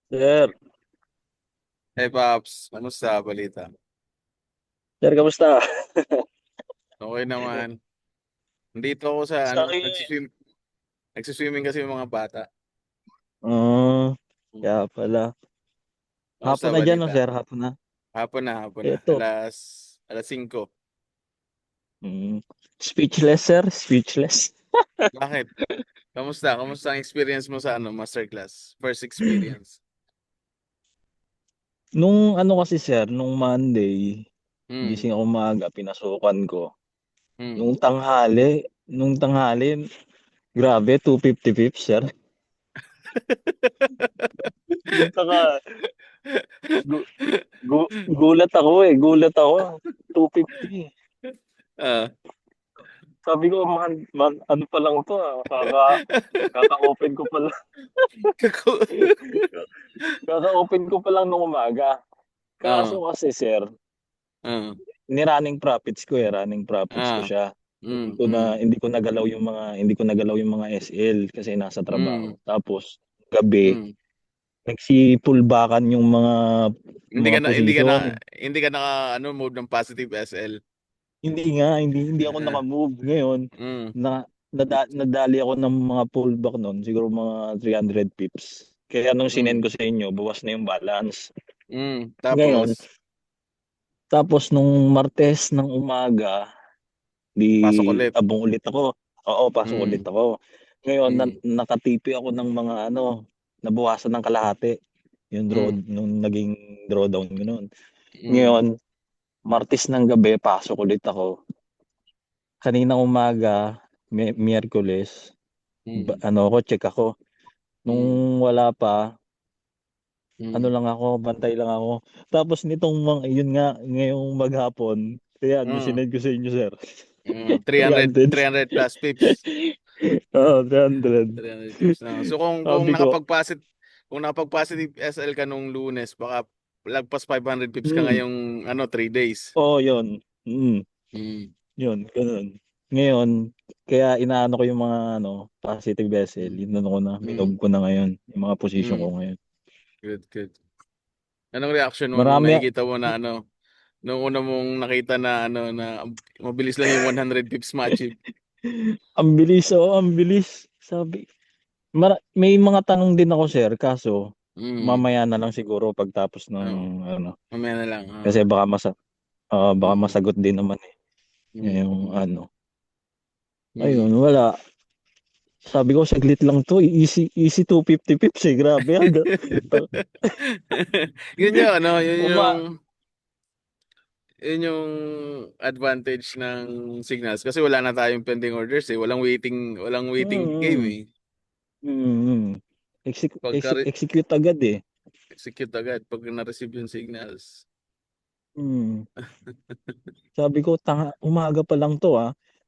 Sir, Hey Paps, kamusta balita? sir, kamusta? Okay naman. Nandito ako sa Sa akin, nagsiswimming kasi yung mga bata. oh, kaya pala. Hapon Kamusta na dyan, no, balita? sir? Hapon na. Hapon na. Eto. Alas 5. Mm. Speechless, sir. Speechless. Bakit? Kamusta ang experience mo sa masterclass? First experience. Nung ano kasi, sir, nung Monday, Hmm. gising ako maaga, pinasukan ko. Hmm. Nung tanghali, grabe, 250 pips, sir. Nung tanga, gu, gulat ako. 250. Ah. Sabi ko, ano pa lang to, kaka-open ko pa lang. Kako- Kaka-open ko pa lang nung umaga. Ah. Kaso kasi sir, Ah. running profits ko Ah. siya. Hmm. Hmm. Hindi ko nagalaw yung mga SL kasi nasa Hmm. trabaho. Tapos gabi, Hmm. nagsipulbakan yung mga position. Hindi ka naka mode ng positive SL. Hindi ako Ah. naka-move ngayon. Hmm. Nadali ako ng mga pullback noon, siguro mga 300 pips. Kaya nung sinend Hmm. ko sa inyo, bawas na yung balance. Hmm. Ngayon, Tapos tapos nung Martes ng umaga, di pasok ulit. abong ulit ako. Oo, pasok ulit Hmm. ako. Ngayon, Hmm. nakatipi ako ng mga nabawasan ng kalahati. Yung Hmm. nung naging drawdown ko noon. Hmm. Ngayon, Martes ng gabi, pasok ulit ako. Kaninang umaga, Miyerkules, Hmm. check ako. Nung Hmm. wala pa, Hmm. bantay lang ako. Tapos nitong yun nga, ngayong maghapon, kaya yung Hmm. sinend ko sa inyo, sir. 300 300. 300 plus pips. Oo, 300. 300 pips na. So Sabi ko, kung nakapag-positive SL ka nung Lunes, baka lagpas 500 pips ka hmm, ngayong 3 days. oo, yun. Hmm. Yun, ganun. Ngayon, kaya inaano ko yung mga positive vessel, Hmm. inano ko na, minob Hmm. ko na ngayon, yung mga position ko Hmm. ngayon. Good, good. Anong reaction mo nung Marami, nakikita mo na nung una mong nakita na na mabilis lang yung 100 pips ma-achieve? ang bilis, ang bilis. May mga tanong din ako, sir, kaso, Hmm. mamaya na lang siguro pagtapos ng, Oh, ano, mamaya na lang. kasi baka Hmm. masagot din naman eh, Hmm. yung Hmm. ayun, Hmm. wala. Sabi ko, saglit lang to, easy, easy 250 pips eh, grabe, Uma, yun yung advantage ng Signals kasi wala na tayong pending orders eh. Walang waiting game mm, eh. mm. Pagka Execute agad eh. execute agad pag na-receive yung Signals. Mm. Sabi ko, umaga pa lang to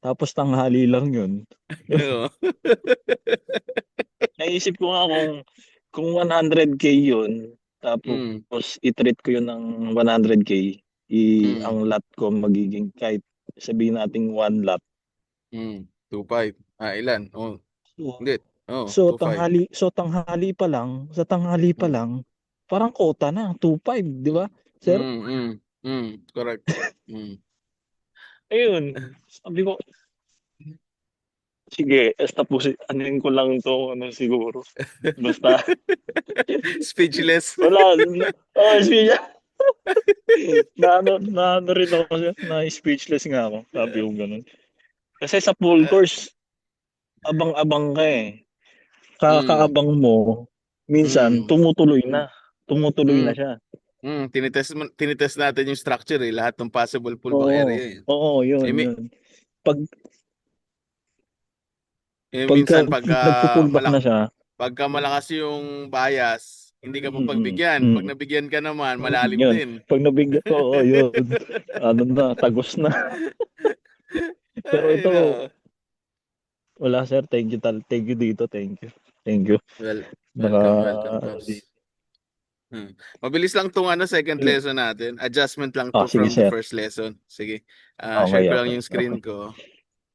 tapos tanghali lang yun. Oo. Naisip ko nga kung 100K yun, Mm. tapos i-treat ko yun ng 100K, ang Mm. lot ko magiging kahit sabihin nating one lot. Mm. 2.5. Ah, ilan? Oh, So, hindi. Oh, so 2.5. tanghali pa Mm. lang, parang quota na, 2.5, di ba, sir? Mm. Mm. Correct. Mm. Ayun, sabi ko, sige, tapusin, anuin ko lang to, siguro. Basta, Speechless. wala, sige, na ano rin ako, na speechless nga ako, sabi ko ganun. Kasi sa full Uh, course, abang-abang ka eh. mm. Kakaabang mo, minsan Mm. tumutuloy na. Tumutuloy na Mm. siya. Tinitest natin yung structure eh, lahat ng possible pullback Oo, area eh. oo, Eh, yun, mi- yun. Pag, pagka minsan nagpo-pullback na siya, pagka malakas yung bias, hindi ka mm, mm, pagbigyan. Pag mm, nabigyan ka naman, malalim yun. din. Pag nabigyan, oo, yun. Tagos na. Pero Ay, ito, no. wala sir, thank you dito, thank you. Thank you. Well, Naka, welcome, Pops. Hmm. Mabilis lang tong second lesson natin. Adjustment lang to sige from the sir. first lesson. Sige. Share Okay, ko lang okay, yung screen okay. ko.